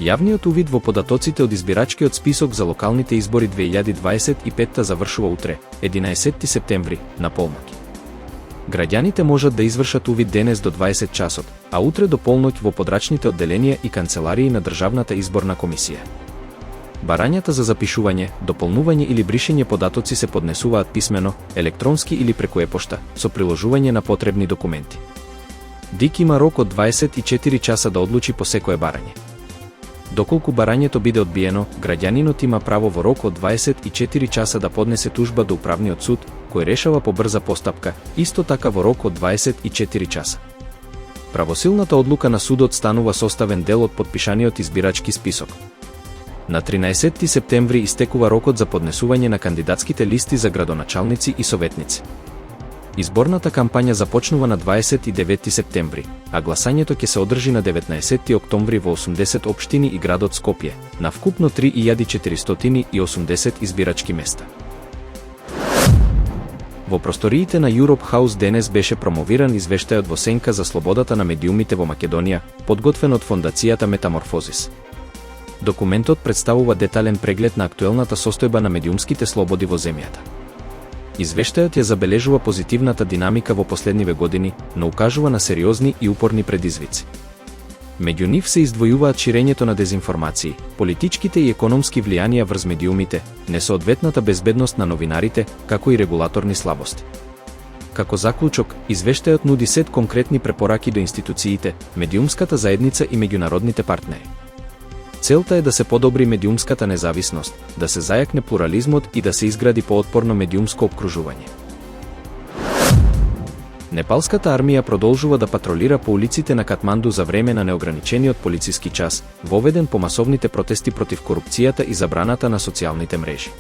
Јавниот увид во податоците од избирачкиот список за локалните избори 2025 завршува утре, 11 септември, на полноќ. Граѓаните можат да извршат увид денес до 20 часот, а утре до полноќ во подрачните одделенија и канцеларии на Државната изборна комисија. Барањата за запишување, дополнување или бришење податоци се поднесуваат писмено, електронски или преку епошта, со приложување на потребни документи. ДИК има рок од 24 часа да одлучи по секое барање. Доколку барањето биде одбиено, граѓанинот има право во рок од 24 часа да поднесе тужба до управниот суд, кој решава по брза постапка, исто така во рок од 24 часа. Правосилната одлука на судот станува составен дел од потпишаниот избирачки список. На 13 септември истекува рокот за поднесување на кандидатските листи за градоначалници и советници. Изборната кампања започнува на 29 септември, а гласањето ќе се одржи на 19 октомври во 80 општини и градот Скопје, на вкупно 3480 избирачки места. Во просториите на Europe House денес беше промовиран извештајот во сенка за слободата на медиумите во Македонија, подготвен од фондацијата Метаморфозис. Документот представува детален преглед на актуелната состојба на медиумските слободи во земјата. Извештајот ја забележува позитивната динамика во последниве години, но укажува на сериозни и упорни предизвици. Меѓу нив се издвојуваат ширењето на дезинформации, политичките и економски влијанија врз медиумите, несоодветната безбедност на новинарите, како и регулаторни слабости. Како заклучок, извештајот нуди сет конкретни препораки до институциите, медиумската заедница и меѓународните партнери. Целта е да се подобри медиумската независност, да се зајакне плурализмот и да се изгради поотпорно медиумско опкружување. Непалската армија продолжува да патролира по улиците на Катманду за време на неограничениот полициски час, воведен по масовните протести против корупцијата и забраната на социјалните мрежи.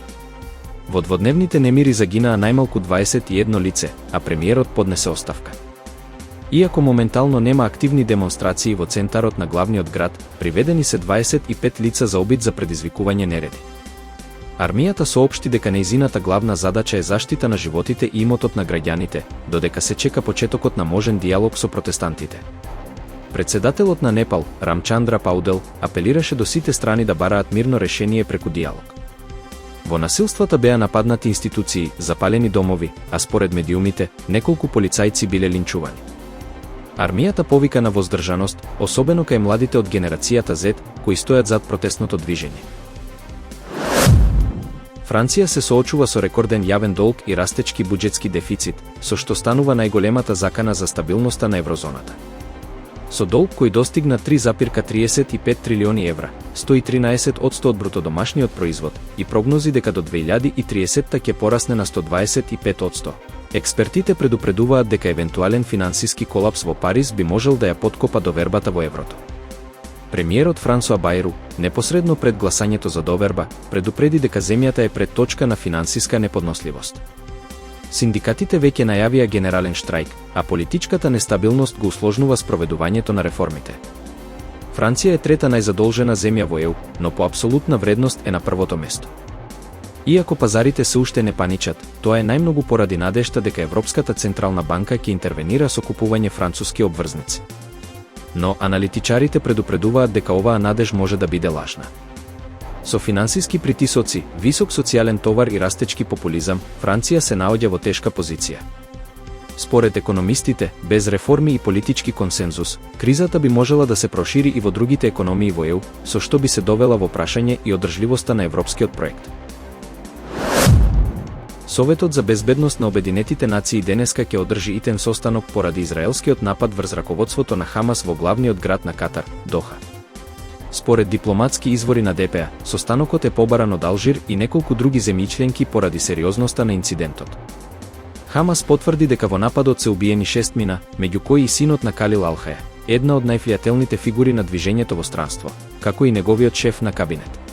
Во дводневните немири загинаа најмалку 21 лице, а премиерот поднесе оставка. Иако моментално нема активни демонстрации во центарот на главниот град, приведени се 25 лица за обид за предизвикување нереди. Армијата соопшти дека нејзината главна задача е заштита на животите и имотот на граѓаните, додека се чека почетокот на можен диалог со протестантите. Председателот на Непал, Рамчандра Паудел, апелираше до сите страни да бараат мирно решение преку диалог. Во насилствата беа нападнати институции, запалени домови, а според медиумите, неколку полицајци биле линчувани. Армијата повика на воздржаност, особено кај младите од генерацијата Z, кои стојат зад протестното движење. Франција се соочува со рекорден јавен долг и растечки буџетски дефицит, со што станува најголемата закана за стабилноста на еврозоната. Со долг кој достигна 3,35 трилиони евра, 113% од брутодомашниот производ, и прогнози дека до 2030 ќе порасне на 125%. Експертите предупредуваат дека евентуален финансиски колапс во Париз би можел да ја подкопа довербата во еврото. Премиерот Франсуа Бајру, непосредно пред гласањето за доверба, предупреди дека земјата е пред точка на финансиска неподносливост. Синдикатите веќе најавија генерален штрајк, а политичката нестабилност го усложнува спроведувањето на реформите. Франција е трета најзадолжена земја во ЕУ, но по апсолутна вредност е на првото место. Иако пазарите се уште не паничат, тоа е најмногу поради надежта дека Европската централна банка ќе интервенира со купување француски обврзници. Но аналитичарите предупредуваат дека оваа надеж може да биде лажна. Со финансиски притисоци, висок социјален товар и растечки популизам, Франција се наоѓа во тешка позиција. Според економистите, без реформи и политички консензус, кризата би можела да се прошири и во другите економии во ЕУ, со што би се довела во прашање и одржливоста на европскиот проект. Советот за безбедност на Обединетите нации денеска ќе одржи итен состанок поради израелскиот напад врз раководството на Хамас во главниот град на Катар, Доха. Според дипломатски извори на ДПА, состанокот е побаран од Алжир и неколку други земјичленки поради сериозноста на инцидентот. Хамас потврди дека во нападот се убиени 6 мина, меѓу кои и синот на Калил Алхаја, една од највлијателните фигури на движењето во странство, како и неговиот шеф на кабинет.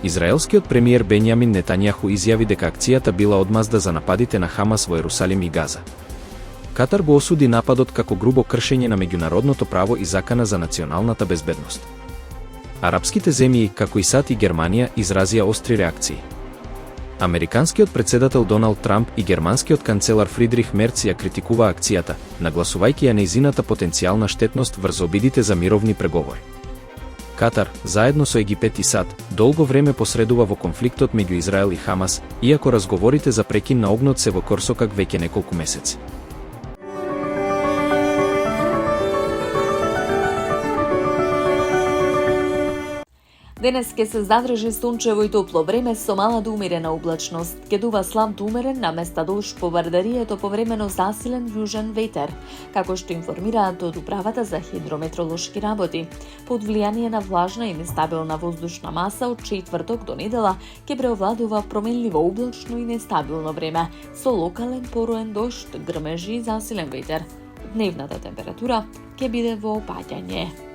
Израелскиот премиер Бенјамин Нетањаху изјави дека акцијата била одмазда за нападите на Хамас во Ерусалим и Газа. Катар го осуди нападот како грубо кршење на меѓународното право и закана за националната безбедност. Арапските земји, како и САД и Германија, изразија остри реакции. Американскиот председател Доналд Трамп и германскиот канцелар Фридрих Мерц ја критикува акцијата, нагласувајќи ја нејзината потенцијална штетност врз обидите за мировни преговори. Катар, заедно со Египет и САД, долго време посредува во конфликтот меѓу Израел и Хамас, иако разговорите за прекин на огнот се во корсокак веќе неколку месеци. Денес ке се задржи сончево и топло време со мала до умерена облачност. Ке дува слаб до умерен на места дожд по Вардарието повремено засилен јужен ветер, како што информираат од управата за хидрометролошки работи. Под влијание на влажна и нестабилна воздушна маса од четврток до недела ке преовладува променливо облачно и нестабилно време со локален пороен дожд, грмежи и засилен ветер. Дневната температура ке биде во опаѓање.